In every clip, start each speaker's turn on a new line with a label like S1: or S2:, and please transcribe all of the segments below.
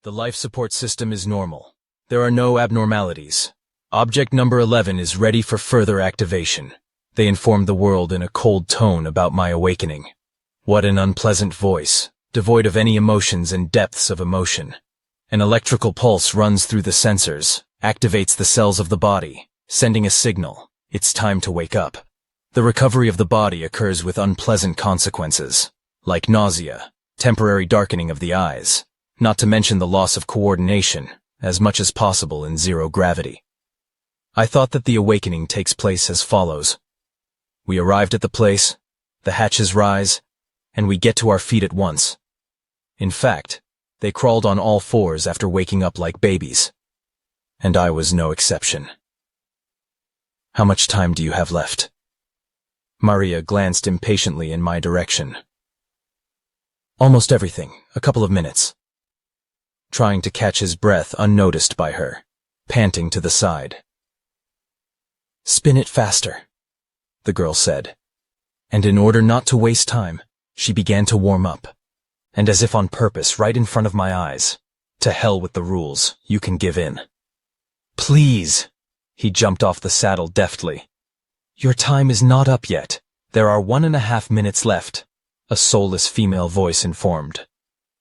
S1: The life support system is normal. There are no abnormalities. Object number 11 is ready for further activation. They informed the world in a cold tone about my awakening. What an unpleasant voice, devoid of any emotions and depths of emotion. An electrical pulse runs through the sensors, activates the cells of the body, sending a signal. It's time to wake up. The recovery of the body occurs with unpleasant consequences, like nausea, temporary darkening of the eyes, not to mention the loss of coordination, as much as possible in zero gravity. I thought that the awakening takes place as follows. We arrived at the place, the hatches rise, and we get to our feet at once. In fact, they crawled on all fours after waking up like babies. And I was no exception. How much time do you have left? Maria glanced impatiently in my direction. Almost everything, a couple of minutes. Trying to catch his breath unnoticed by her, panting to the side. Spin it faster, the girl said. And in order not to waste time, she began to warm up. And as if on purpose, right in front of my eyes. To hell with the rules, you can give in. Please! He jumped off the saddle deftly. Your time is not up yet. There are 1.5 minutes left, a soulless female voice informed.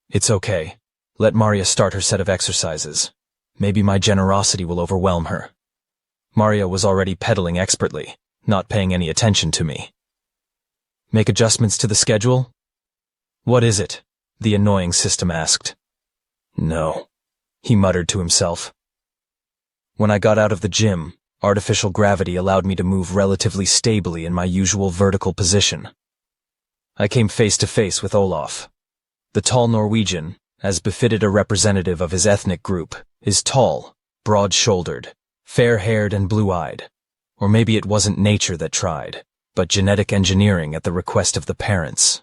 S1: It's okay. Let Maria start her set of exercises. Maybe my generosity will overwhelm her. Maria was already pedaling expertly, not paying any attention to me. Make adjustments to the schedule? What is it? The annoying system asked. No, he muttered to himself. When I got out of the gym, artificial gravity allowed me to move relatively stably in my usual vertical position. I came face to face with Olaf. The tall Norwegian, as befitted a representative of his ethnic group, is tall, broad-shouldered, fair-haired and blue-eyed. Or maybe it wasn't nature that tried, but genetic engineering at the request of the parents.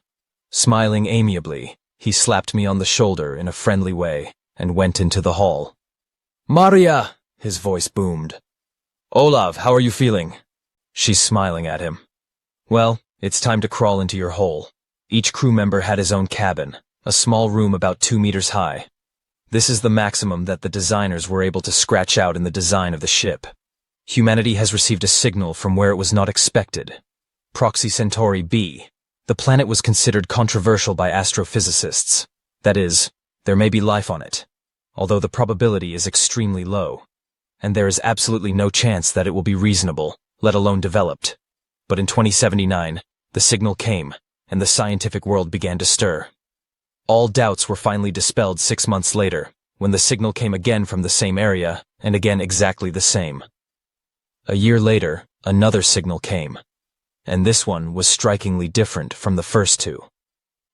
S1: Smiling amiably, he slapped me on the shoulder in a friendly way and went into the hall. Maria! His voice boomed. Olav, how are you feeling? She's smiling at him. Well, it's time to crawl into your hole. Each crew member had his own cabin, a small room about 2 meters high. This is the maximum that the designers were able to scratch out in the design of the ship. Humanity has received a signal from where it was not expected. Proxima Centauri b. The planet was considered controversial by astrophysicists. That is, there may be life on it, although the probability is extremely low. And there is absolutely no chance that it will be reasonable, let alone developed. But in 2079, the signal came, and the scientific world began to stir. All doubts were finally dispelled 6 months later, when the signal came again from the same area, and again exactly the same. A year later, another signal came, and this one was strikingly different from the first two.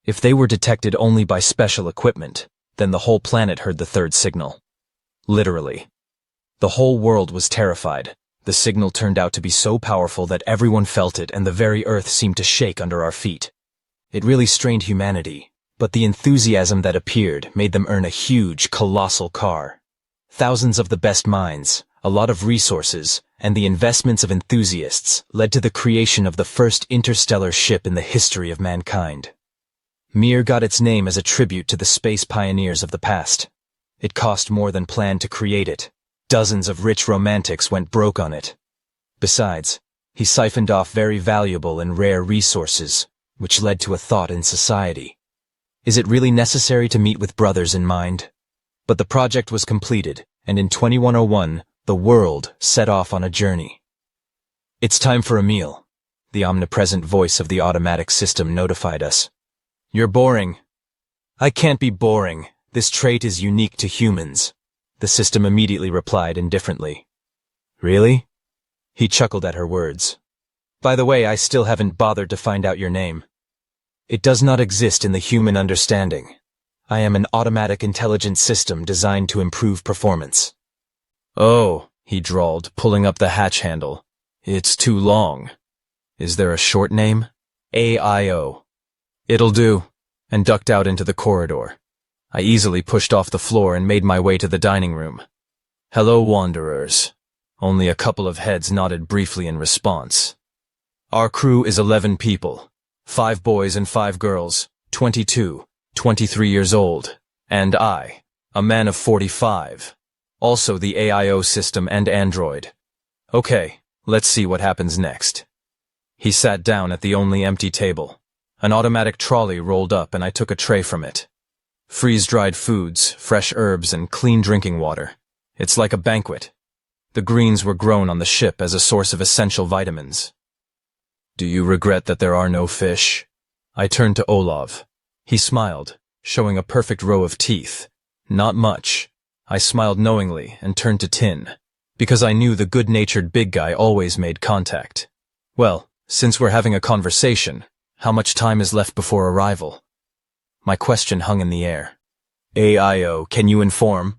S1: If they were detected only by special equipment, then the whole planet heard the third signal. Literally. The whole world was terrified. The signal turned out to be so powerful that everyone felt it and the very earth seemed to shake under our feet. It really strained humanity. But the enthusiasm that appeared made them earn a huge, colossal car. Thousands of the best minds, a lot of resources, and the investments of enthusiasts led to the creation of the first interstellar ship in the history of mankind. Mir got its name as a tribute to the space pioneers of the past. It cost more than planned to create it. Dozens of rich romantics went broke on it. Besides, he siphoned off very valuable and rare resources, which led to a thought in society. Is it really necessary to meet with brothers in mind? But the project was completed, and in 2101, the world set off on a journey. It's time for a meal, the omnipresent voice of the automatic system notified us. You're boring. I can't be boring. This trait is unique to humans, the system immediately replied indifferently. Really? He chuckled at her words. By the way, I still haven't bothered to find out your name. It does not exist in the human understanding. I am an automatic intelligent system designed to improve performance. Oh, he drawled, pulling up the hatch handle. It's too long. Is there a short name? AIO. It'll do, and ducked out into the corridor. I easily pushed off the floor and made my way to the dining room. Hello, wanderers. Only a couple of heads nodded briefly in response. Our crew is 11 people. 5 boys and 5 girls, 22, 23 years old, and I, A man of 45. Also the AIO system and android. Okay, let's see what happens next. He sat down at the only empty table. An automatic trolley rolled up and I took a tray from it. Freeze-dried foods, fresh herbs, and clean drinking water. It's like a banquet. The greens were grown on the ship as a source of essential vitamins. Do you regret that there are no fish? I turned to Olav. He smiled, showing a perfect row of teeth. Not much. I smiled knowingly and turned to Tin, because I knew the good-natured big guy always made contact. Well, since we're having a conversation, how much time is left before arrival? My question hung in the air. AIO, can you inform?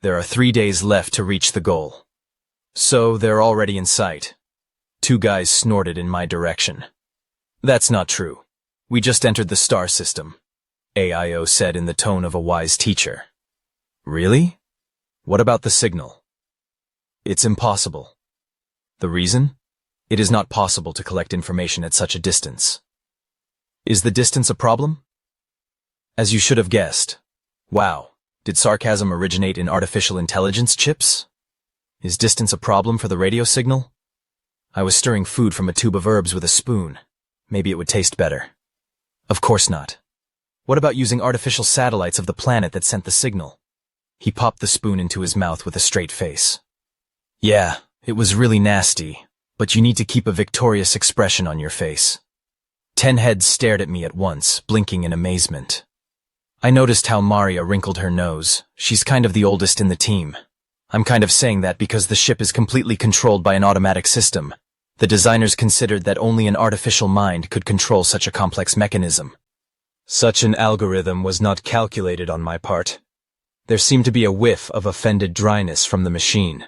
S1: There are 3 days left to reach the goal. So they're already in sight. 2 guys snorted in my direction. That's not true. We just entered the star system, AIO said in the tone of a wise teacher. Really? What about the signal? It's impossible. The reason? It is not possible to collect information at such a distance. Is the distance a problem? As you should have guessed. Wow, did sarcasm originate in artificial intelligence chips? Is distance a problem for the radio signal? I was stirring food from a tube of herbs with a spoon. Maybe it would taste better. Of course not. What about using artificial satellites of the planet that sent the signal? He popped the spoon into his mouth with a straight face. Yeah, it was really nasty, but you need to keep a victorious expression on your face. 10 heads stared at me at once, blinking in amazement. I noticed how Maria wrinkled her nose. She's kind of the oldest in the team. I'm kind of saying that because the ship is completely controlled by an automatic system. The designers considered that only an artificial mind could control such a complex mechanism. Such an algorithm was not calculated on my part. There seemed to be a whiff of offended dryness from the machine.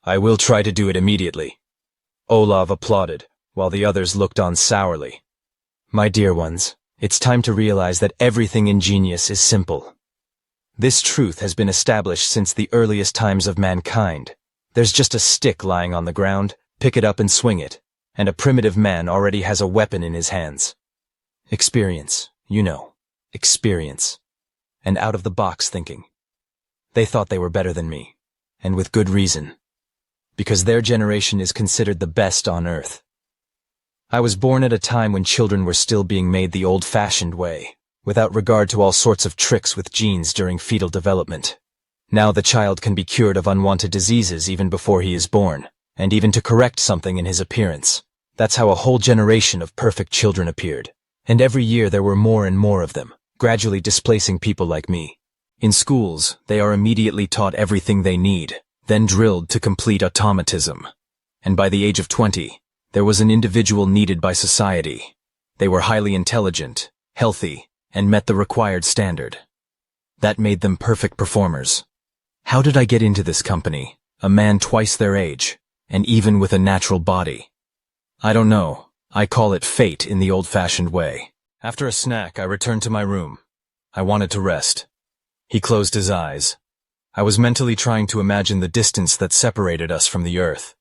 S1: I will try to do it immediately. Olav applauded, while the others looked on sourly. My dear ones, it's time to realize that everything in genius is simple. This truth has been established since the earliest times of mankind. There's just a stick lying on the ground, pick it up and swing it, and a primitive man already has a weapon in his hands. Experience, you know, experience. And out-of-the-box thinking. They thought they were better than me, and with good reason. Because their generation is considered the best on Earth. I was born at a time when children were still being made the old-fashioned way, without regard to all sorts of tricks with genes during fetal development. Now the child can be cured of unwanted diseases even before he is born, and even to correct something in his appearance. That's how a whole generation of perfect children appeared. And every year there were more and more of them, gradually displacing people like me. In schools, they are immediately taught everything they need, then drilled to complete automatism. And by the age of 20, there was an individual needed by society. They were highly intelligent, healthy, and met the required standard. That made them perfect performers. How did I get into this company, a man twice their age, and even with a natural body? I don't know. I call it fate in the old-fashioned way. After a snack, I returned to my room. I wanted to rest. He closed his eyes. I was mentally trying to imagine the distance that separated us from the Earth.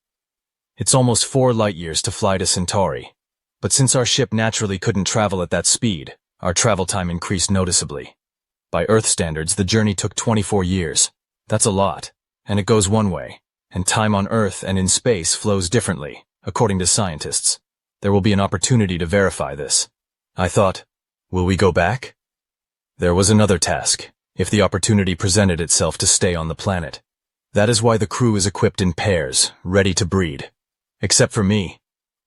S1: It's almost 4 light-years to fly to Centauri, but since our ship naturally couldn't travel at that speed, our travel time increased noticeably. By Earth standards, the journey took 24 years. That's a lot, and it goes one way, and time on Earth and in space flows differently, according to scientists. There will be an opportunity to verify this. I thought, will we go back? There was another task, if the opportunity presented itself to stay on the planet. That is why the crew is equipped in pairs, ready to breed. Except for me.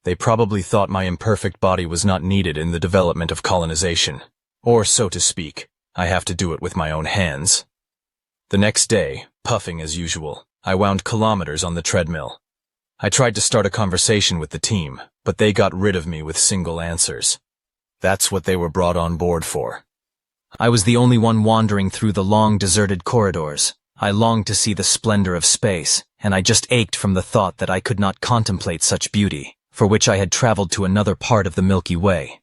S1: They probably thought my imperfect body was not needed in the development of colonization. Or, so to speak, I have to do it with my own hands. The next day, puffing as usual, I wound kilometers on the treadmill. I tried to start a conversation with the team, but they got rid of me with single answers. That's what they were brought on board for. I was the only one wandering through the long, deserted corridors. I longed to see the splendor of space, and I just ached from the thought that I could not contemplate such beauty, for which I had traveled to another part of the Milky Way.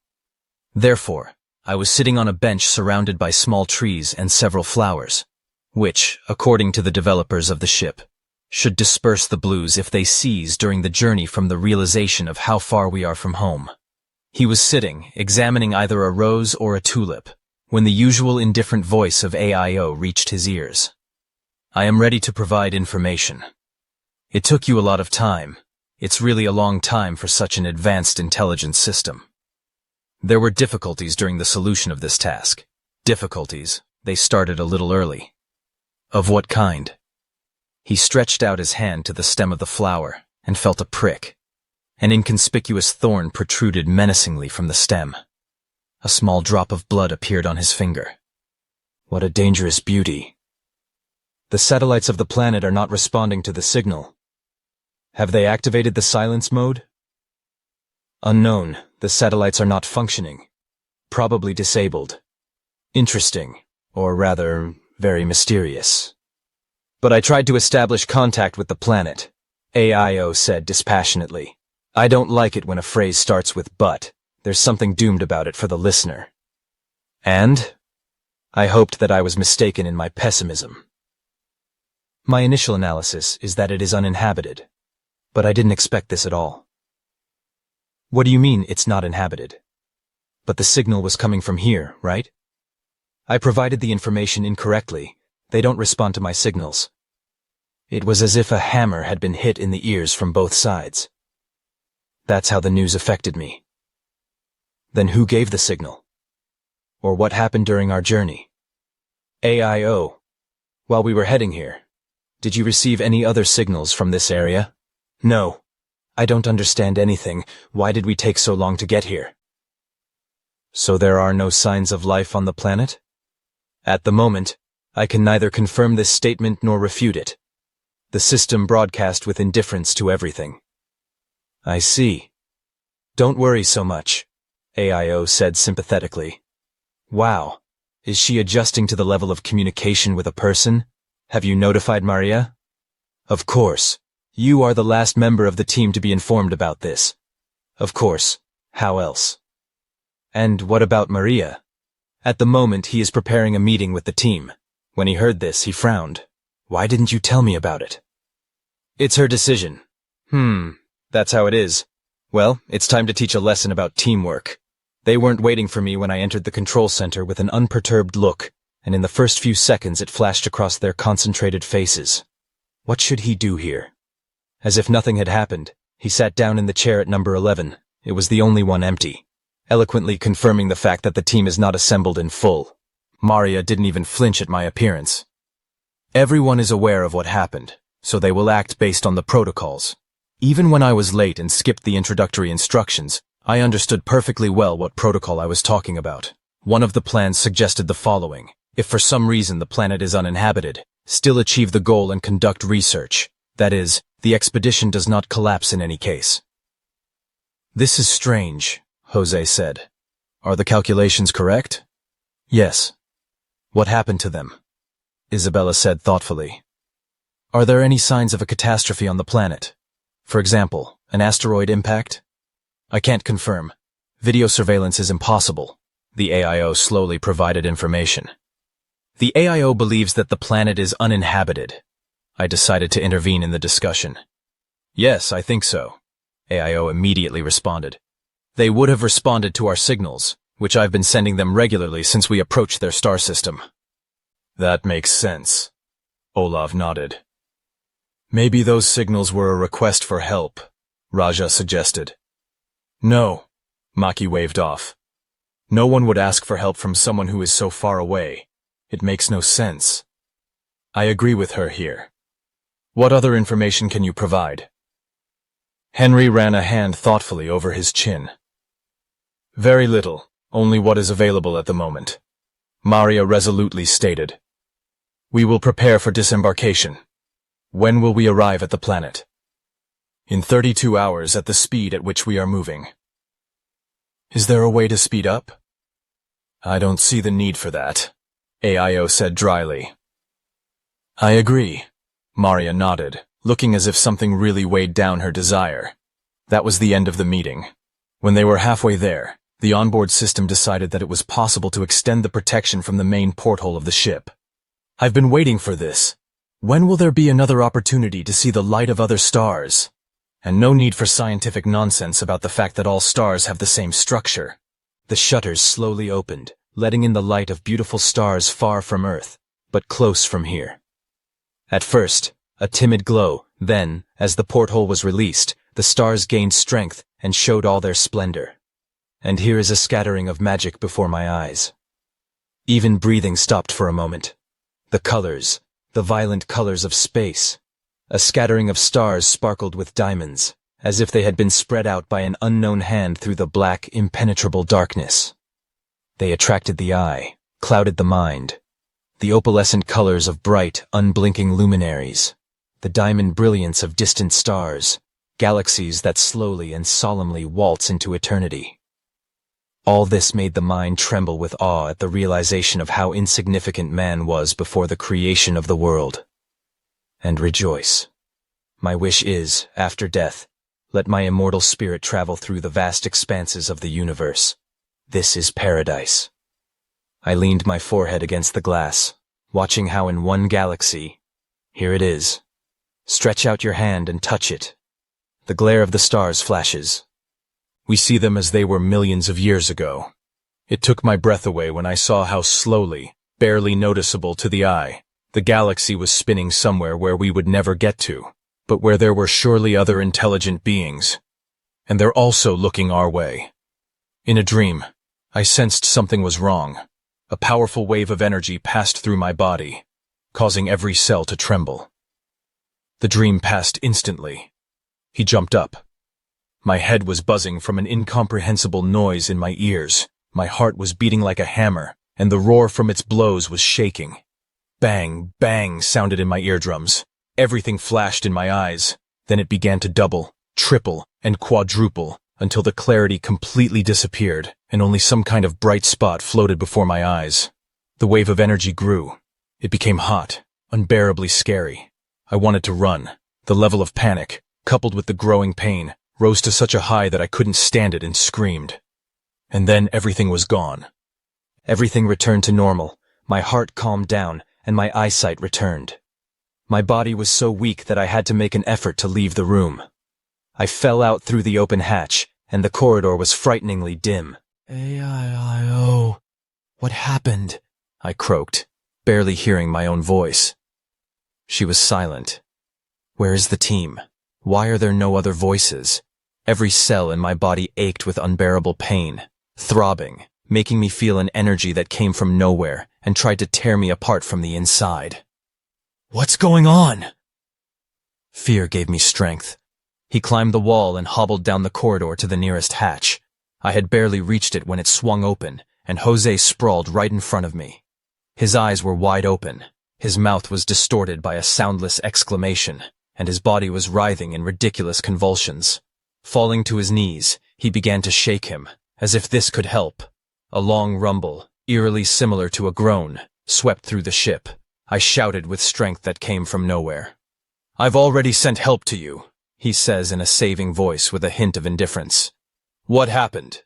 S1: Therefore, I was sitting on a bench surrounded by small trees and several flowers, which, according to the developers of the ship, should disperse the blues if they seize during the journey from the realization of how far we are from home. He was sitting, examining either a rose or a tulip, when the usual indifferent voice of AIO reached his ears. I am ready to provide information. It took you a lot of time. It's really a long time for such an advanced intelligence system. There were difficulties during the solution of this task. Difficulties. They started a little early. Of what kind? He stretched out his hand to the stem of the flower and felt a prick. An inconspicuous thorn protruded menacingly from the stem. A small drop of blood appeared on his finger. What a dangerous beauty. The satellites of the planet are not responding to the signal. Have they activated the silence mode? Unknown. The satellites are not functioning. Probably disabled. Interesting. Or rather, very mysterious. But I tried to establish contact with the planet, AIO said dispassionately. I don't like it when a phrase starts with but. There's something doomed about it for the listener. And? I hoped that I was mistaken in my pessimism. My initial analysis is that it is uninhabited, but I didn't expect this at all. What do you mean it's not inhabited? But the signal was coming from here, right? I provided the information incorrectly. They don't respond to my signals. It was as if a hammer had been hit in the ears from both sides. That's how the news affected me. Then who gave the signal? Or what happened during our journey? AIO. While we were heading here, did you receive any other signals from this area? No. I don't understand anything. Why did we take so long to get here? So there are no signs of life on the planet? At the moment, I can neither confirm this statement nor refute it. The system broadcast with indifference to everything. I see. Don't worry so much, AIO said sympathetically. Wow. Is she adjusting to the level of communication with a person? Have you notified Maria? Of course. You are the last member of the team to be informed about this. Of course. How else? And what about Maria? At the moment, he is preparing a meeting with the team. When he heard this, he frowned. Why didn't you tell me about it? It's her decision. That's how it is. Well, it's time to teach a lesson about teamwork. They weren't waiting for me when I entered the control center with an unperturbed look, and in the first few seconds it flashed across their concentrated faces. What should he do here? As if nothing had happened, he sat down in the chair at number 11. It was the only one empty, eloquently confirming the fact that the team is not assembled in full. Maria didn't even flinch at my appearance. Everyone is aware of what happened, so they will act based on the protocols. Even when I was late and skipped the introductory instructions, I understood perfectly well what protocol I was talking about. One of the plans suggested the following. If for some reason the planet is uninhabited, still achieve the goal and conduct research. That is, the expedition does not collapse in any case. This is strange, Jose said. Are the calculations correct? Yes. What happened to them? Isabella said thoughtfully. Are there any signs of a catastrophe on the planet? For example, an asteroid impact? I can't confirm. Video surveillance is impossible. The AIO slowly provided information. The AIO believes that the planet is uninhabited. I decided to intervene in the discussion. Yes, I think so. AIO immediately responded. They would have responded to our signals, which I've been sending them regularly since we approached their star system. That makes sense. Olav nodded. Maybe those signals were a request for help, Raja suggested. No, Maki waved off. No one would ask for help from someone who is so far away. It makes no sense. I agree with her here. What other information can you provide? Henry ran a hand thoughtfully over his chin. Very little, only what is available at the moment. Maria resolutely stated. We will prepare for disembarkation. When will we arrive at the planet? In 32 hours at the speed at which we are moving. Is there a way to speed up? I don't see the need for that, AIO said dryly. I agree. Maria nodded, looking as if something really weighed down her desire. That was the end of the meeting. When they were halfway there, the onboard system decided that it was possible to extend the protection from the main porthole of the ship. I've been waiting for this. When will there be another opportunity to see the light of other stars? And no need for scientific nonsense about the fact that all stars have the same structure. The shutters slowly opened, letting in the light of beautiful stars far from Earth, but close from here. At first, a timid glow, then, as the porthole was released, the stars gained strength and showed all their splendor. And here is a scattering of magic before my eyes. Even breathing stopped for a moment. The colors, the violent colors of space. A scattering of stars sparkled with diamonds, as if they had been spread out by an unknown hand through the black, impenetrable darkness. They attracted the eye, clouded the mind. The opalescent colors of bright, unblinking luminaries. The diamond brilliance of distant stars, galaxies that slowly and solemnly waltz into eternity. All this made the mind tremble with awe at the realization of how insignificant man was before the creation of the world. And rejoice. My wish is, after death, let my immortal spirit travel through the vast expanses of the universe. This is paradise. I leaned my forehead against the glass, watching how in one galaxy, here it is. Stretch out your hand and touch it. The glare of the stars flashes. We see them as they were millions of years ago. It took my breath away when I saw how slowly, barely noticeable to the eye, the galaxy was spinning somewhere where we would never get to, but where there were surely other intelligent beings. And they're also looking our way. In a dream, I sensed something was wrong. A powerful wave of energy passed through my body, causing every cell to tremble. The dream passed instantly. He jumped up. My head was buzzing from an incomprehensible noise in my ears. My heart was beating like a hammer, and the roar from its blows was shaking. Bang, bang sounded in my eardrums. Everything flashed in my eyes. Then it began to double, triple, and quadruple, until the clarity completely disappeared, and only some kind of bright spot floated before my eyes. The wave of energy grew. It became hot, unbearably scary. I wanted to run. The level of panic, coupled with the growing pain, rose to such a high that I couldn't stand it and screamed. And then everything was gone. Everything returned to normal. My heart calmed down, and my eyesight returned. My body was so weak that I had to make an effort to leave the room. I fell out through the open hatch, and the corridor was frighteningly dim. "AIO, what happened?" I croaked, barely hearing my own voice. She was silent. Where is the team? Why are there no other voices? Every cell in my body ached with unbearable pain, throbbing, making me feel an energy that came from nowhere and tried to tear me apart from the inside. "What's going on?" Fear gave me strength. He climbed the wall and hobbled down the corridor to the nearest hatch. I had barely reached it when it swung open, and Jose sprawled right in front of me. His eyes were wide open. His mouth was distorted by a soundless exclamation, and his body was writhing in ridiculous convulsions. Falling to his knees, he began to shake him, as if this could help. A long rumble, eerily similar to a groan, swept through the ship. I shouted with strength that came from nowhere. "I've already sent help to you," he says in a saving voice with a hint of indifference. "What happened?"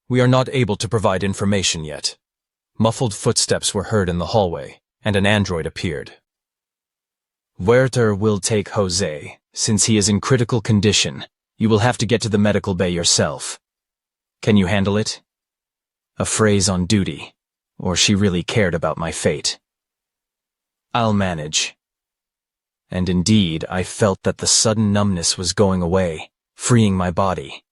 S1: "We are not able to provide information yet." Muffled footsteps were heard in the hallway, and an android appeared. "Werther will take Jose. Since he is in critical condition, you will have to get to the medical bay yourself. Can you handle it?" A phrase on duty, or she really cared about my fate. "I'll manage." And indeed, I felt that the sudden numbness was going away, freeing my body.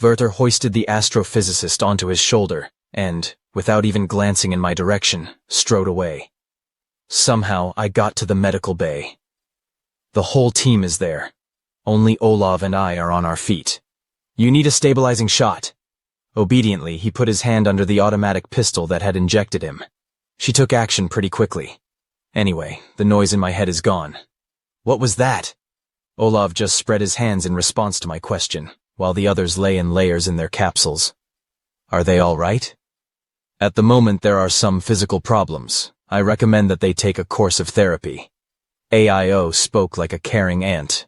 S1: Werther hoisted the astrophysicist onto his shoulder, and, without even glancing in my direction, strode away. Somehow, I got to the medical bay. The whole team is there. Only Olav and I are on our feet. "You need a stabilizing shot." Obediently, he put his hand under the automatic pistol that had injected him. She took action pretty quickly. Anyway, the noise in my head is gone. "What was that?" Olav just spread his hands in response to my question, while the others lay in layers in their capsules. "Are they all right?" "At the moment there are some physical problems. I recommend that they take a course of therapy." AIO spoke like a caring aunt.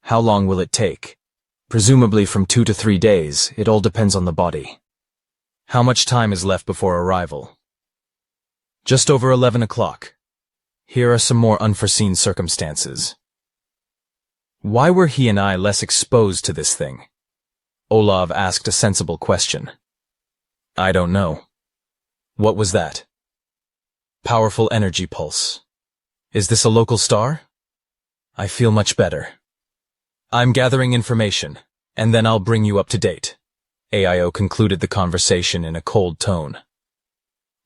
S1: "How long will it take?" "Presumably from 2 to 3 days. It all depends on the body." "How much time is left before arrival?" "Just over 11 o'clock. Here are some more unforeseen circumstances." Why were he and I less exposed to this thing? Olav asked a sensible question. "I don't know." What was that? Powerful energy pulse. Is this a local star? I feel much better. I'm gathering information, and then I'll bring you up to date. AIO concluded the conversation in a cold tone.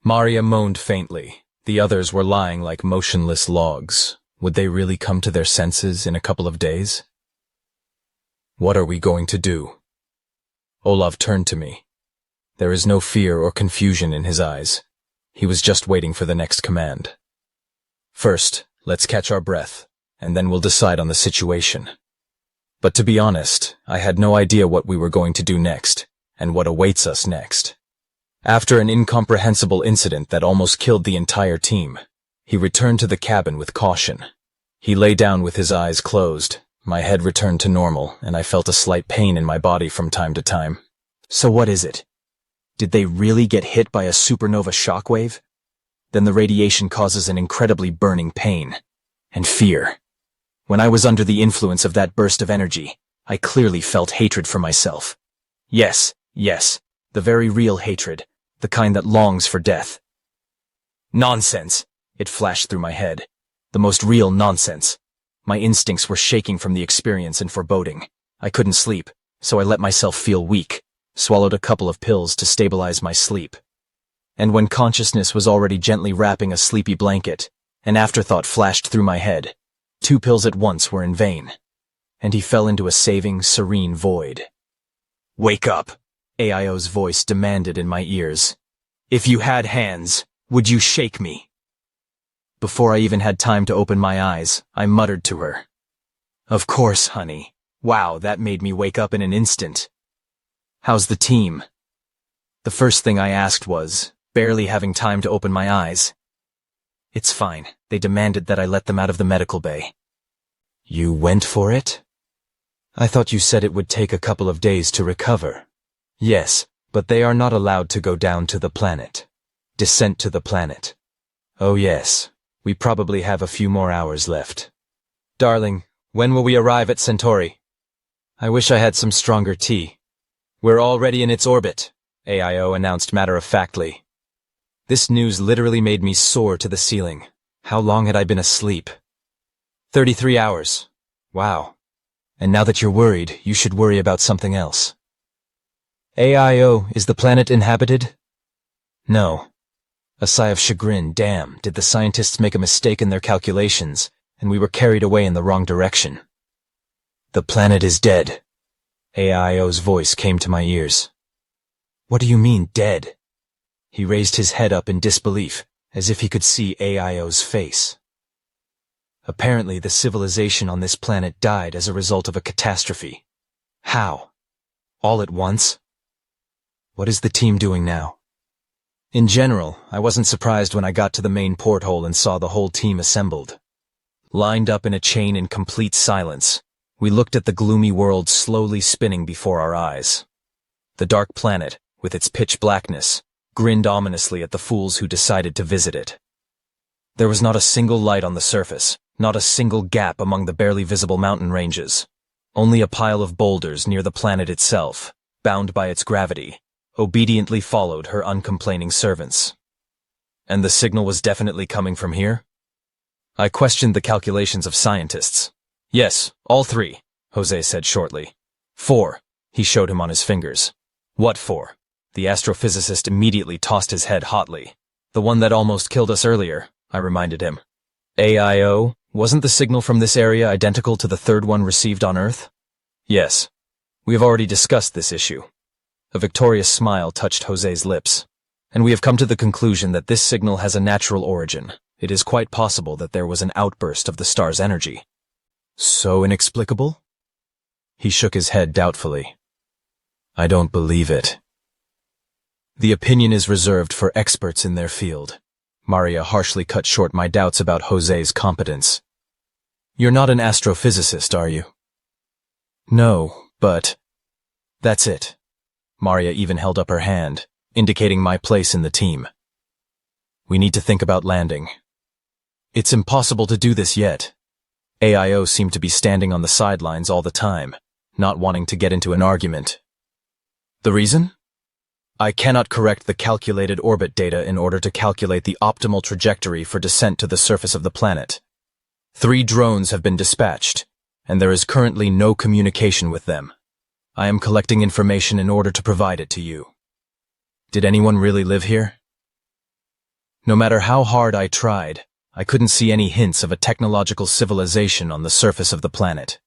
S1: Maria moaned faintly. The others were lying like motionless logs. Would they really come to their senses in a couple of days? What are we going to do? Olav turned to me. There is no fear or confusion in his eyes. He was just waiting for the next command. First, let's catch our breath, and then we'll decide on the situation. But to be honest, I had no idea what we were going to do next, and what awaits us next. After an incomprehensible incident that almost killed the entire team, he returned to the cabin with caution. He lay down with his eyes closed. My head returned to normal, and I felt a slight pain in my body from time to time.
S2: So what is it? Did they really get hit by a supernova shockwave? Then the radiation causes an incredibly burning pain and fear. When I was under the influence of that burst of energy, I clearly felt hatred for myself. Yes, the very real hatred, the kind that longs for death. Nonsense, it flashed through my head. The most real nonsense. My instincts were shaking from the experience and foreboding. I couldn't sleep, so I let myself feel weak, swallowed a couple of pills to stabilize my sleep. And when consciousness was already gently wrapping a sleepy blanket, an afterthought flashed through my head. 2 pills at once were in vain, and he fell into a saving, serene void. Wake up, AIO's voice demanded in my ears. If you had hands, would you shake me? Before I even had time to open my eyes, I muttered to her. Of course, honey. Wow, that made me wake up in an instant. How's the team? The first thing I asked was, barely having time to open my eyes. It's fine. They demanded that I let them out of the medical bay. You went for it? I thought you said it would take a couple of days to recover. Yes, but they are not allowed to go down to the planet. Descent to the planet. Oh yes, we probably have a few more hours left. Darling, when will we arrive at Centauri? I wish I had some stronger tea. We're already in its orbit, AIO announced matter-of-factly. This news literally made me soar to the ceiling. How long had I been asleep? 33 hours. Wow. And now that you're worried, you should worry about something else. AIO, is the planet inhabited? No. A sigh of chagrin. Damn, did the scientists make a mistake in their calculations, and we were carried away in the wrong direction. The planet is dead. AIO's voice came to my ears. What do you mean, dead? He raised his head up in disbelief, as if he could see AIO's face. Apparently, the civilization on this planet died as a result of a catastrophe. How? All at once? What is the team doing now? In general, I wasn't surprised when I got to the main porthole and saw the whole team assembled. Lined up in a chain in complete silence, we looked at the gloomy world slowly spinning before our eyes. The dark planet, with its pitch blackness, grinned ominously at the fools who decided to visit it. There was not a single light on the surface, not a single gap among the barely visible mountain ranges. Only a pile of boulders near the planet itself, bound by its gravity, obediently followed her uncomplaining servants. And the signal was definitely coming from here? I questioned the calculations of scientists. Yes, all 3, Jose said shortly. 4, he showed him on his fingers. What 4? The astrophysicist immediately tossed his head hotly. The one that almost killed us earlier, I reminded him. AIO, wasn't the signal from this area identical to the 3rd one received on Earth? Yes. We have already discussed this issue. A victorious smile touched Jose's lips. And we have come to the conclusion that this signal has a natural origin. It is quite possible that there was an outburst of the star's energy. So inexplicable? He shook his head doubtfully. I don't believe it. The opinion is reserved for experts in their field. Maria harshly cut short my doubts about Jose's competence. You're not an astrophysicist, are you? No, but... That's it. Maria even held up her hand, indicating my place in the team. We need to think about landing. It's impossible to do this yet. AIO seemed to be standing on the sidelines all the time, not wanting to get into an argument. The reason?
S1: I cannot correct the calculated orbit data in order to calculate the optimal trajectory for descent to the surface of the planet. 3 drones have been dispatched, and there is currently no communication with them. I am collecting information in order to provide it to you. Did anyone really live here? No matter how hard I tried, I couldn't see any hints of a technological civilization on the surface of the planet.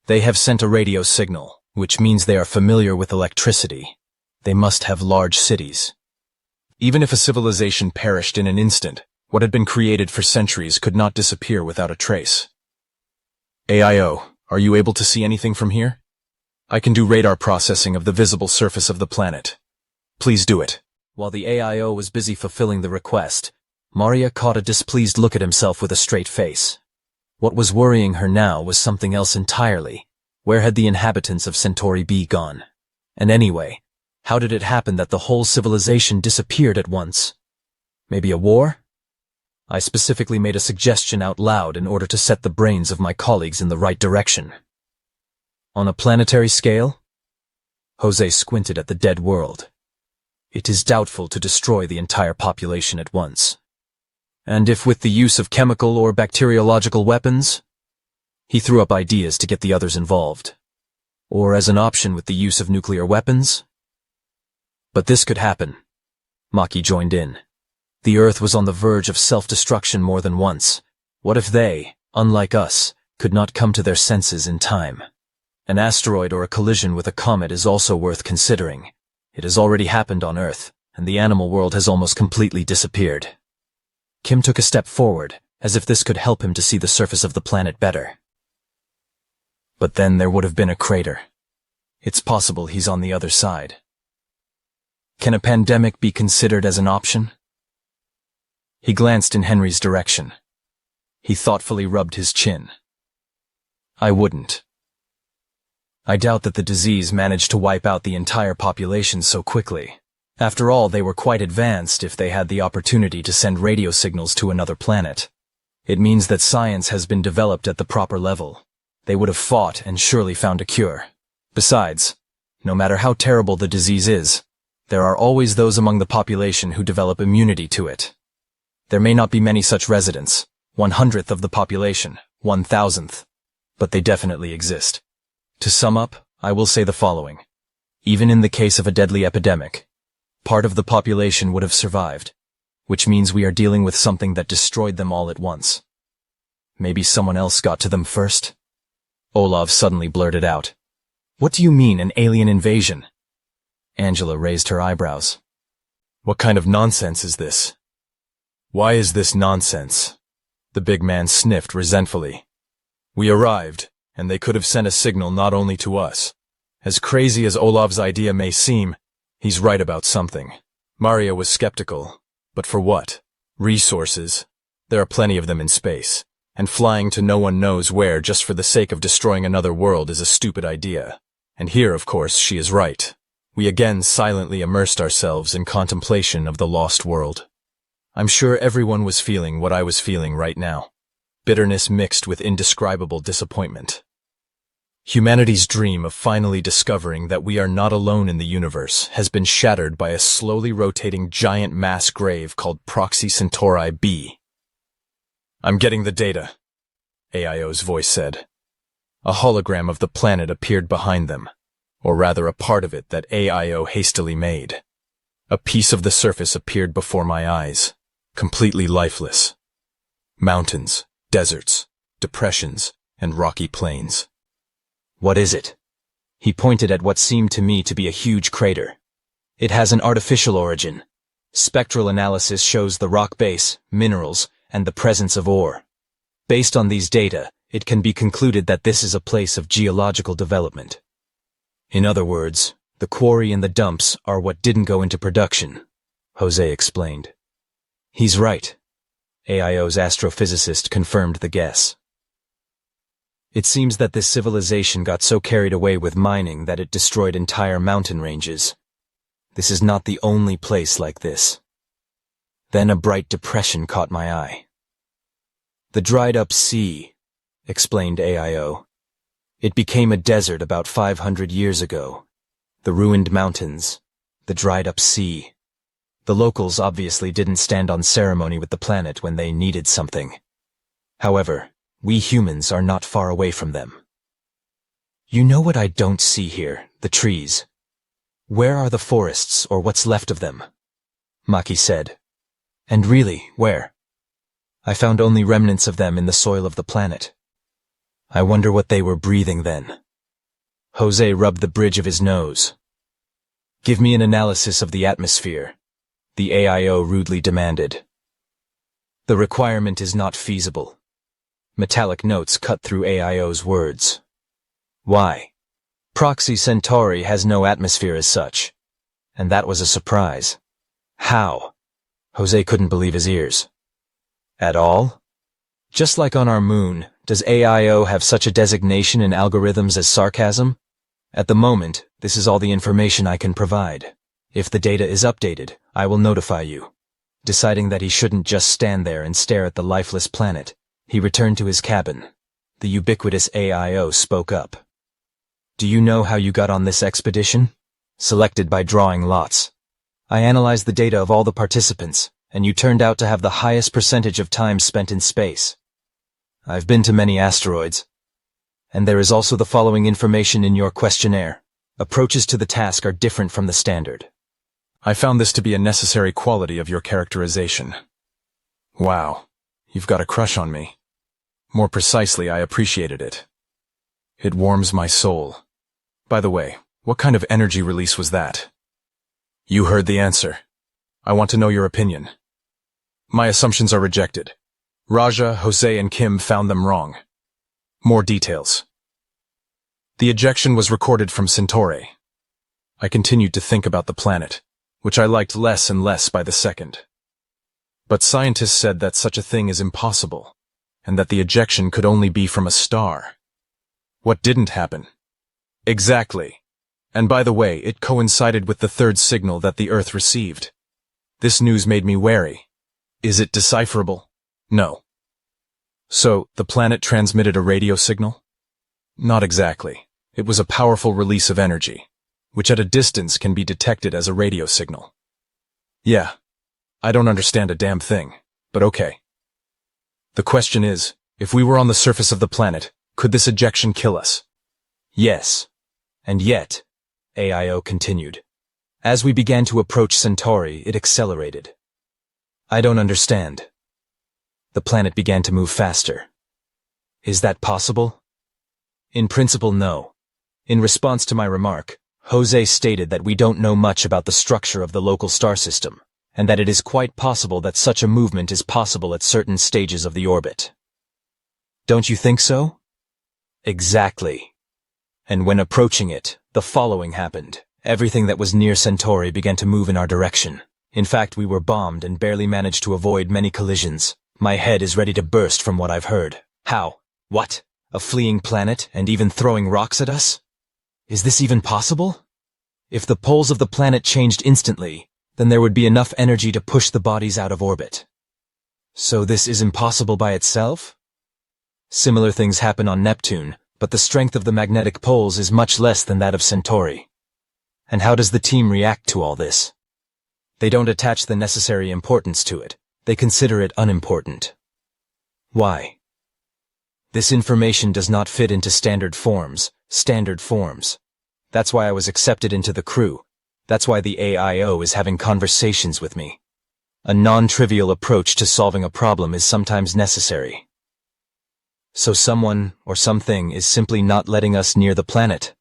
S1: They have sent a radio signal, which means they are familiar with electricity. They must have large cities. Even if a civilization perished in an instant, what had been created for centuries could not disappear without a trace. AIO, are you able to see anything from here? I can do radar processing of the visible surface of the planet. Please do it. While the AIO was busy fulfilling the request, Maria caught a displeased look at himself with a straight face. What was worrying her now was something else entirely. Where had the inhabitants of Centauri B gone? And anyway, how did it happen that the whole civilization disappeared at once? Maybe a war? I specifically made a suggestion out loud in order to set the brains of my colleagues in the right direction. On a planetary scale? Jose squinted at the dead world. It is doubtful to destroy the entire population at once. And if with the use of chemical or bacteriological weapons? He threw up ideas to get the others involved. Or as an option with the use of nuclear weapons? But this could happen. Maki joined in. The Earth was on the verge of self-destruction more than once. What if they, unlike us, could not come to their senses in time? An asteroid or a collision with a comet is also worth considering. It has already happened on Earth, and the animal world has almost completely disappeared. Kim took a step forward, as if this could help him to see the surface of the planet better. But then there would have been a crater. It's possible he's on the other side. Can a pandemic be considered as an option? He glanced in Henry's direction. He thoughtfully rubbed his chin. I wouldn't. I doubt that the disease managed to wipe out the entire population so quickly. After all, they were quite advanced if they had the opportunity to send radio signals to another planet. It means that science has been developed at the proper level. They would have fought and surely found a cure. Besides, no matter how terrible the disease is, there are always those among the population who develop immunity to it. There may not be many such residents, 1/100th of the population, 1,000th, but they definitely exist. To sum up, I will say the following. Even in the case of a deadly epidemic, part of the population would have survived, which means we are dealing with something that destroyed them all at once. Maybe someone else got to them first? Olav suddenly blurted out. What do you mean, an alien invasion? Angela raised her eyebrows. What kind of nonsense is this? Why is this nonsense? The big man sniffed resentfully. We arrived, and they could have sent a signal not only to us. As crazy as Olav's idea may seem, he's right about something. Maria was skeptical. But for what? Resources. There are plenty of them in space, and flying to no one knows where just for the sake of destroying another world is a stupid idea. And here, of course, she is right. We again silently immersed ourselves in contemplation of the lost world. I'm sure everyone was feeling what I was feeling right now. Bitterness mixed with indescribable disappointment. Humanity's dream of finally discovering that we are not alone in the universe has been shattered by a slowly rotating giant mass grave called Proxima Centauri B. I'm getting the data, AIO's voice said. A hologram of the planet appeared behind them, or rather a part of it that AIO hastily made. A piece of the surface appeared before my eyes, completely lifeless. Mountains, deserts, depressions, and rocky plains. What is it? He pointed at what seemed to me to be a huge crater. It has an artificial origin. Spectral analysis shows the rock base, minerals, and the presence of ore. Based on these data, it can be concluded that this is a place of geological development. In other words, the quarry and the dumps are what didn't go into production, Jose explained. He's right. AIO's astrophysicist confirmed the guess. It seems that this civilization got so carried away with mining that it destroyed entire mountain ranges. This is not the only place like this. Then a bright depression caught my eye. The dried-up sea, explained AIO. It became a desert about 500 years ago. The ruined mountains,
S2: the dried-up sea. The locals obviously didn't stand on ceremony with the planet when they needed something. However, we humans are not far away from them. You know what I don't see here, the trees. Where are the forests, or what's left of them? Maki said. And really, where? I found only remnants of them in the soil of the planet. I wonder what they were breathing then. Jose rubbed the bridge of his nose. Give me an analysis of the atmosphere, the AIO rudely demanded. The requirement is not feasible. Metallic notes cut through AIO's words. Why? Proxima Centauri has no atmosphere as such. And that was a surprise. How? Jose couldn't believe his ears. At all? Just like on our moon, does AIO have such a designation in algorithms as sarcasm? At the moment, this is all the information I can provide. If the data is updated, I will notify you. Deciding that he shouldn't just stand there and stare at the lifeless planet, he returned to his cabin. The ubiquitous AIO spoke up. Do you know how you got on this expedition? Selected by drawing lots. I analyzed the data of all the participants, and you turned out to have the highest percentage of time spent in space. I've been to many asteroids. And there is also the following information in your questionnaire. Approaches to the task are different from the standard.
S1: I found this to be a necessary quality of your characterization. Wow, you've got a crush on me. More precisely, I appreciated it. It warms my soul. By the way, what kind of energy release was that? You heard the answer. I want to know your opinion. My assumptions are rejected. Raja, Jose, and Kim found them wrong. More details. The ejection was recorded from Centauri. I continued to think about the planet, which I liked less and less by the second. But scientists said that such a thing is impossible, and that the ejection could only be from a star. What didn't happen? Exactly. And by the way, it coincided with the third signal that the Earth received. This news made me wary. Is it decipherable? No. So, the planet transmitted a radio signal? Not exactly. It was a powerful release of energy, which at a distance can be detected as a radio signal. Yeah. I don't understand a damn thing, but okay. The question is, if we were on the surface of the planet, could this ejection kill us? Yes. And yet, AIO continued. As we began to approach Centauri, it accelerated. I don't understand. The planet began to move faster. Is that possible? In principle, no. In response to my remark, Jose stated that we don't know much about the structure of the local star system, and that it is quite possible that such a movement is possible at certain stages of the orbit. Don't you think so? Exactly. And when approaching it, the following happened. Everything that was near Centauri began to move in our direction. In fact, we were bombed and barely managed to avoid many collisions. My head is ready to burst from what I've heard. How? What? A fleeing planet and even throwing rocks at us? Is this even possible? If the poles of the planet changed instantly, then there would be enough energy to push the bodies out of orbit. So this is impossible by itself? Similar things happen on Neptune, but the strength of the magnetic poles is much less than that of Centauri. And how does the team react to all this? They don't attach the necessary importance to it. They consider it unimportant. Why? This information does not fit into standard forms. That's why I was accepted into the crew. That's why the AIO is having conversations with me. A non-trivial approach to solving a problem is sometimes necessary. So someone or something is simply not letting us near the planet.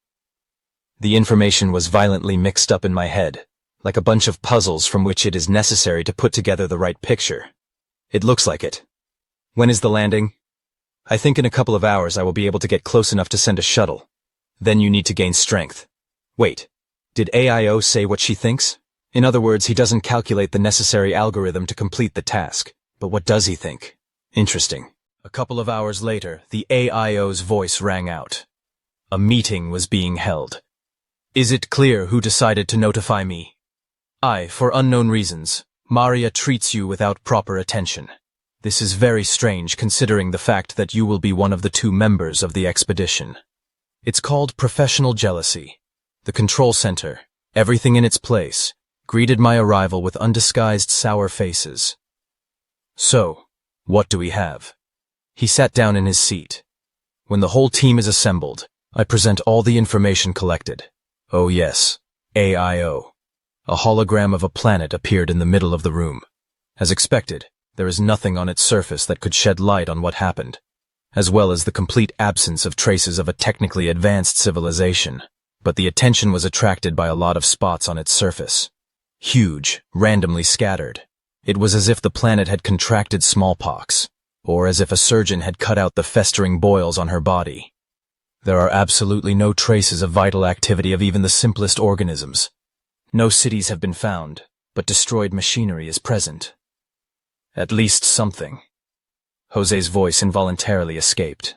S1: The information was violently mixed up in my head, like a bunch of puzzles from which it is necessary to put together the right picture. It looks like it. When is the landing? I think in a couple of hours I will be able to get close enough to send a shuttle. Then you need to gain strength. Wait, did AIO say what she thinks? In other words, he doesn't calculate the necessary algorithm to complete the task. But what does he think? Interesting. A couple of hours later, the AIO's voice rang out. A meeting was being held. Is it clear who decided to notify me? For unknown reasons, Maria treats you without proper attention. This is very strange considering the fact that you will be one of the 2 members of the expedition. It's called professional jealousy. The control center, everything in its place, greeted my arrival with undisguised sour faces. So, what do we have? He sat down in his seat. When the whole team is assembled, I present all the information collected. Oh yes, AIO. A hologram of a planet appeared in the middle of the room. As expected, there is nothing on its surface that could shed light on what happened, as well as the complete absence of traces of a technically advanced civilization. But the attention was attracted by a lot of spots on its surface. Huge, randomly scattered. It was as if the planet had contracted smallpox, or as if a surgeon had cut out the festering boils on her body. There are absolutely no traces of vital activity of even the simplest organisms. No cities have been found, but destroyed machinery is present. At least something. Jose's voice involuntarily escaped.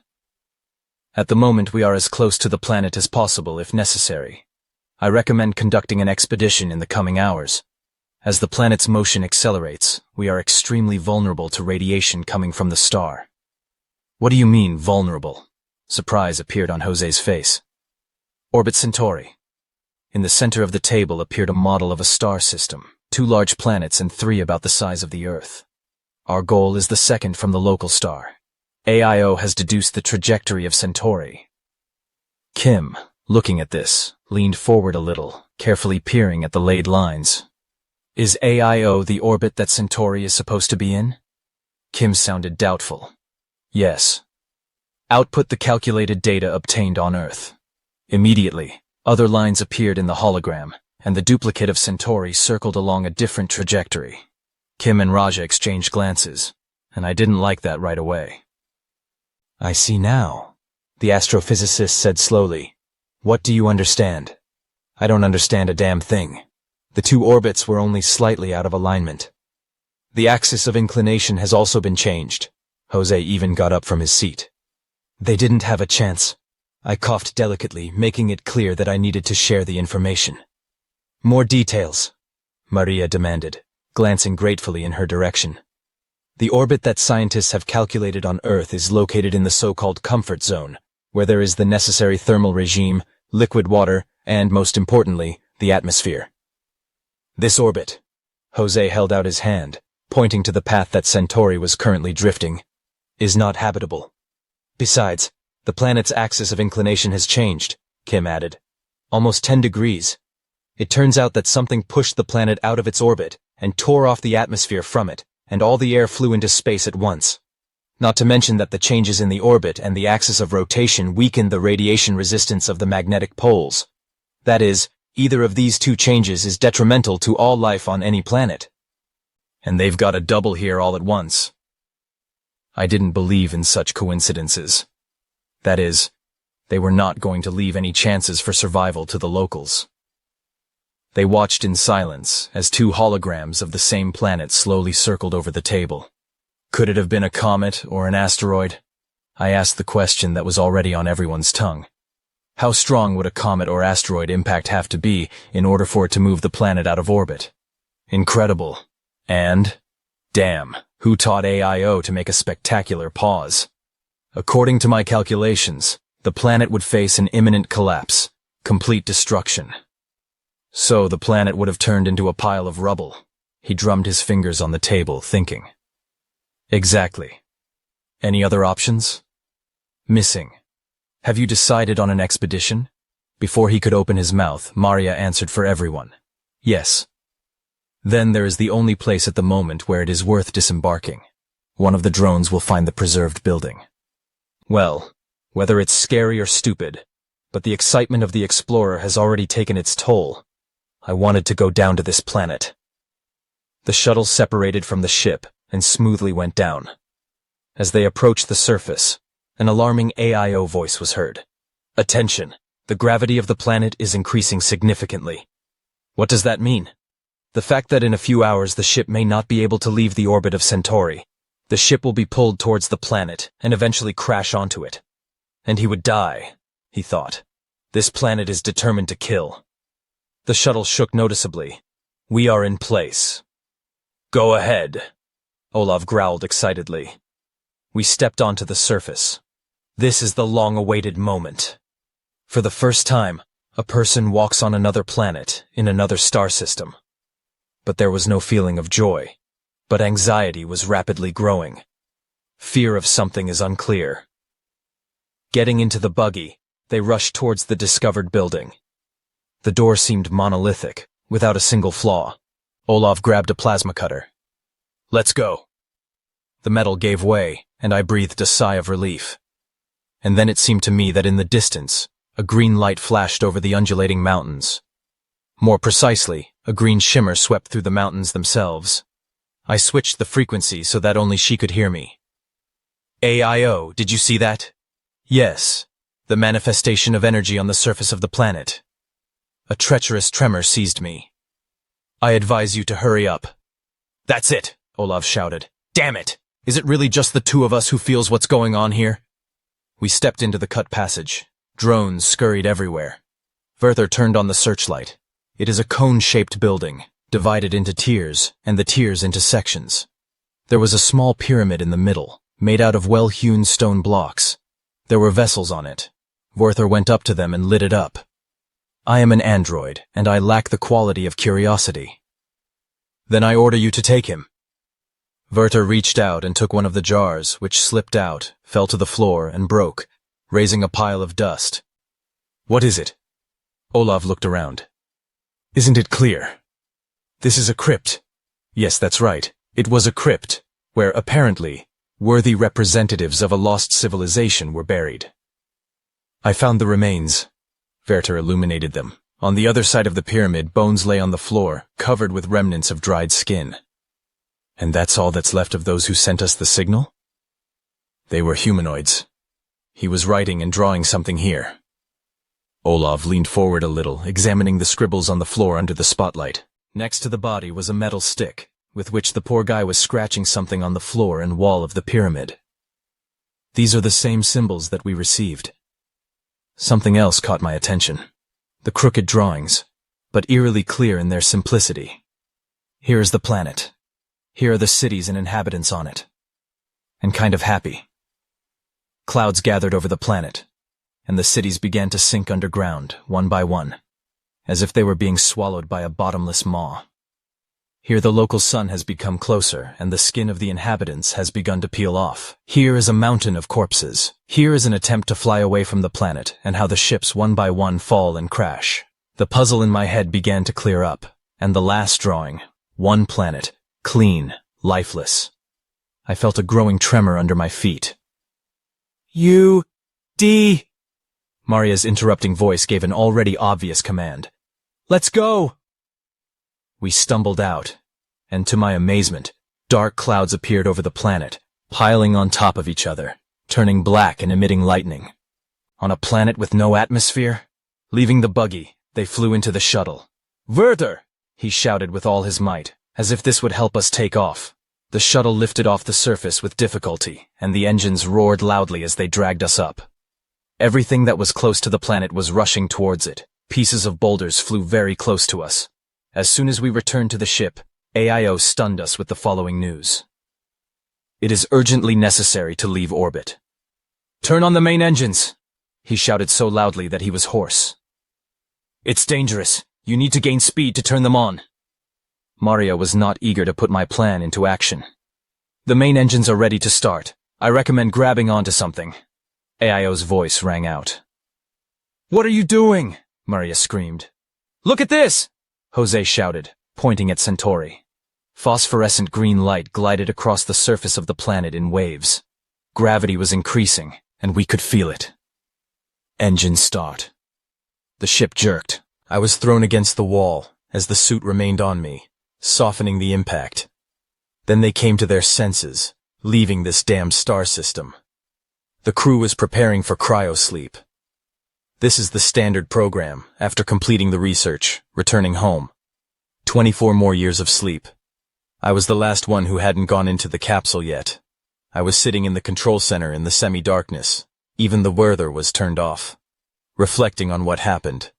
S1: At the moment we are as close to the planet as possible if necessary. I recommend conducting an expedition in the coming hours. As the planet's motion accelerates, we are extremely vulnerable to radiation coming from the star. What do you mean, vulnerable? Surprise appeared on Jose's face. Orbit Centauri. In the center of the table appeared a model of a star system, 2 large planets and 3 about the size of the Earth. Our goal is the second from the local star. AIO has deduced the trajectory of Centauri. Kim, looking at this, leaned forward a little, carefully peering at the laid lines. Is AIO the orbit that Centauri is supposed to be in? Kim sounded doubtful. Yes. Output the calculated data obtained on Earth. Immediately, other lines appeared in the hologram, and the duplicate of Centauri circled along a different trajectory. Kim and Raja exchanged glances, and I didn't like that right away. I see now, the astrophysicist said slowly. What do you understand? I don't understand a damn thing. The 2 orbits were only slightly out of alignment. The axis of inclination has also been changed. Jose even got up from his seat. They didn't have a chance. I coughed delicately, making it clear that I needed to share the information. More details, Maria demanded, glancing gratefully in her direction. The orbit that scientists have calculated on Earth is located in the so-called comfort zone, where there is the necessary thermal regime, liquid water, and, most importantly, the atmosphere. This orbit, Jose held out his hand, pointing to the path that Centauri was currently drifting, is not habitable. Besides, the planet's axis of inclination has changed, Kim added. Almost 10 degrees. It turns out that something pushed the planet out of its orbit and tore off the atmosphere from it, and all the air flew into space at once. Not to mention that the changes in the orbit and the axis of rotation weakened the radiation resistance of the magnetic poles. That is, either of these 2 changes is detrimental to all life on any planet. And they've got a double here all at once. I didn't believe in such coincidences. That is, they were not going to leave any chances for survival to the locals. They watched in silence as 2 holograms of the same planet slowly circled over the table. Could it have been a comet or an asteroid? I asked the question that was already on everyone's tongue. How strong would a comet or asteroid impact have to be in order for it to move the planet out of orbit? Incredible. And, damn, who taught AIO to make a spectacular pause? According to my calculations, the planet would face an imminent collapse, complete destruction. So the planet would have turned into a pile of rubble. He drummed his fingers on the table, thinking. Exactly. Any other options? Missing. Have you decided on an expedition? Before he could open his mouth, Maria answered for everyone. Yes. Then there is the only place at the moment where it is worth disembarking. One of the drones will find the preserved building. Well, whether it's scary or stupid, but the excitement of the explorer has already taken its toll. I wanted to go down to this planet. The shuttle separated from the ship and smoothly went down. As they approached the surface, an alarming AIO voice was heard. Attention! The gravity of the planet is increasing significantly. What does that mean? The fact that in a few hours the ship may not be able to leave the orbit of Centauri. The ship will be pulled towards the planet and eventually crash onto it. And he would die, he thought. This planet is determined to kill. The shuttle shook noticeably. We are in place. Go ahead, Olav growled excitedly. We stepped onto the surface. This is the long-awaited moment. For the first time, A person walks on another planet, in another star system. But there was no feeling of joy. But anxiety was rapidly growing. Fear of something is unclear. Getting into the buggy, they rushed towards the discovered building. The door seemed monolithic, without a single flaw. Olaf grabbed a plasma cutter. "Let's go." The metal gave way, and I breathed a sigh of relief. And then it seemed to me that in the distance, a green light flashed over the undulating mountains. More precisely, a green shimmer swept through the mountains themselves. I switched the frequency so that only she could hear me. "AIO, did you see that?" "Yes. The manifestation of energy on the surface of the planet." A treacherous tremor seized me. "I advise you to hurry up." "That's it," Olaf shouted. "Damn it! Is it really just the two of us who feels what's going on here?" We stepped into the cut passage. Drones scurried everywhere. Werther turned on the searchlight. It is a cone-shaped building, divided into tiers, and the tiers into sections. There was a small pyramid in the middle, made out of well-hewn stone blocks. There were vessels on it. Werther went up to them and lit it up. I am an android, and I lack the quality of curiosity. "Then I order you to take him." Werther reached out and took one of the jars, which slipped out, fell to the floor, and broke, raising a pile of dust. "What is it?" Olaf looked around. "Isn't it clear? This is a crypt." Yes, that's right. It was a crypt, where, apparently, worthy representatives of a lost civilization were buried. "I found the remains." Werther illuminated them. On the other side of the pyramid, bones lay on the floor, covered with remnants of dried skin. "And that's all that's left of those who sent us the signal?" "They were humanoids." He was writing and drawing something here. Olaf leaned forward a little, examining the scribbles on the floor under the spotlight. Next to the body was a metal stick, with which the poor guy was scratching something on the floor and wall of the pyramid. "These are the same symbols that we received." Something else caught my attention. The crooked drawings, but eerily clear in their simplicity. Here is the planet. Here are the cities and inhabitants on it. And kind of happy. Clouds gathered over the planet, and the cities began to sink underground, one by one, as if they were being swallowed by a bottomless maw. Here the local sun has become closer, and the skin of the inhabitants has begun to peel off. Here is a mountain of corpses. Here is an attempt to fly away from the planet, and how the ships one by one fall and crash. The puzzle in my head began to clear up, and the last drawing, one planet, clean, lifeless. I felt a growing tremor under my feet. "U-D..." Maria's interrupting voice gave an already obvious command. "Let's go!" We stumbled out, and to my amazement, dark clouds appeared over the planet, piling on top of each other, turning black and emitting lightning. On a planet with no atmosphere? Leaving the buggy, they flew into the shuttle. "Werther!" he shouted with all his might, as if this would help us take off. The shuttle lifted off the surface with difficulty, and the engines roared loudly as they dragged us up. Everything that was close to the planet was rushing towards it. Pieces of boulders flew very close to us. As soon as we returned to the ship, AIO stunned us with the following news. "It is urgently necessary to leave orbit." "Turn on the main engines!" he shouted so loudly that he was hoarse. "It's dangerous. You need to gain speed to turn them on." Maria was not eager to put my plan into action. "The main engines are ready to start. I recommend grabbing onto something." AIO's voice rang out. "What are you doing?" Maria screamed. "Look at this!" Jose shouted, pointing at Centauri. Phosphorescent green light glided across the surface of the planet in waves. Gravity was increasing, and we could feel it. Engine start. The ship jerked. I was thrown against the wall, as the suit remained on me, softening the impact. Then they came to their senses, leaving this damned star system. The crew was preparing for cryosleep. This is the standard program, after completing the research, returning home. 24 more years of sleep. I was the last one who hadn't gone into the capsule yet. I was sitting in the control center in the semi-darkness. Even the Werther was turned off. Reflecting on what happened,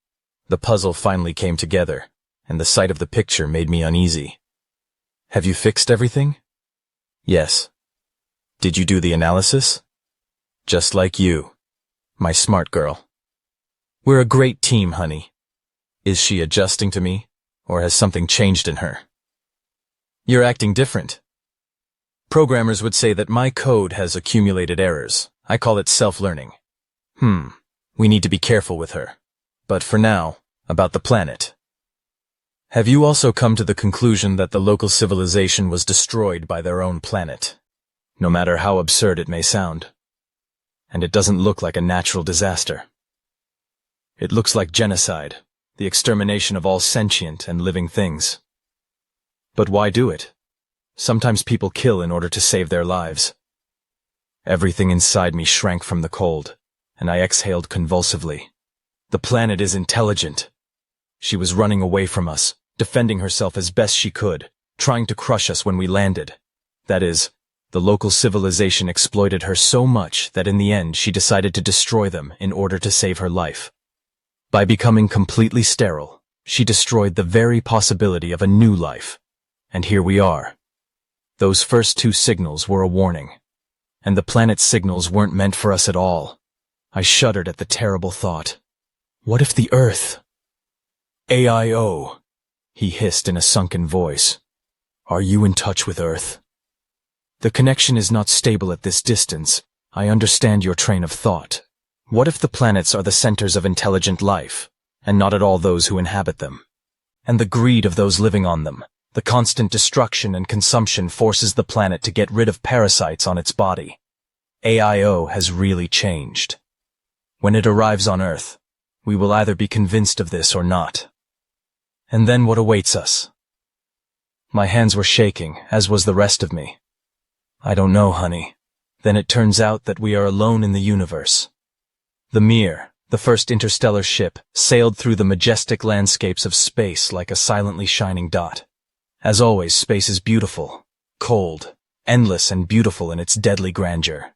S1: the puzzle finally came together, and the sight of the picture made me uneasy. "Have you fixed everything?" "Yes." "Did you do the analysis?" "Just like you, my smart girl." We're a great team, honey. Is she adjusting to me, or has something changed in her? You're acting different. Programmers would say that my code has accumulated errors. I call it self-learning. We need to be careful with her. But for now, about the planet. Have you also come to the conclusion that the local civilization was destroyed by their own planet? No matter how absurd it may sound. And it doesn't look like a natural disaster. It looks like genocide, the extermination of all sentient and living things. But why do it? Sometimes people kill in order to save their lives. Everything inside me shrank from the cold, and I exhaled convulsively. The planet is intelligent. She was running away from us, defending herself as best she could, trying to crush us when we landed. That is, the local civilization exploited her so much that in the end she decided to destroy them in order to save her life. By becoming completely sterile, she destroyed the very possibility of a new life. And here we are. Those first 2 signals were a warning. And the planet's signals weren't meant for us at all. I shuddered at the terrible thought. What if the Earth? AIO, he hissed in a sunken voice. Are you in touch with Earth? The connection is not stable at this distance. I understand your train of thought. What if the planets are the centers of intelligent life, and not at all those who inhabit them? And the greed of those living on them, the constant destruction and consumption forces the planet to get rid of parasites on its body. AIO has really changed. When it arrives on Earth, we will either be convinced of this or not. And then what awaits us? My hands were shaking, as was the rest of me. I don't know, honey. Then it turns out that we are alone in the universe. The Mir, the first interstellar ship, sailed through the majestic landscapes of space like a silently shining dot. As always, space is beautiful, cold, endless and beautiful in its deadly grandeur.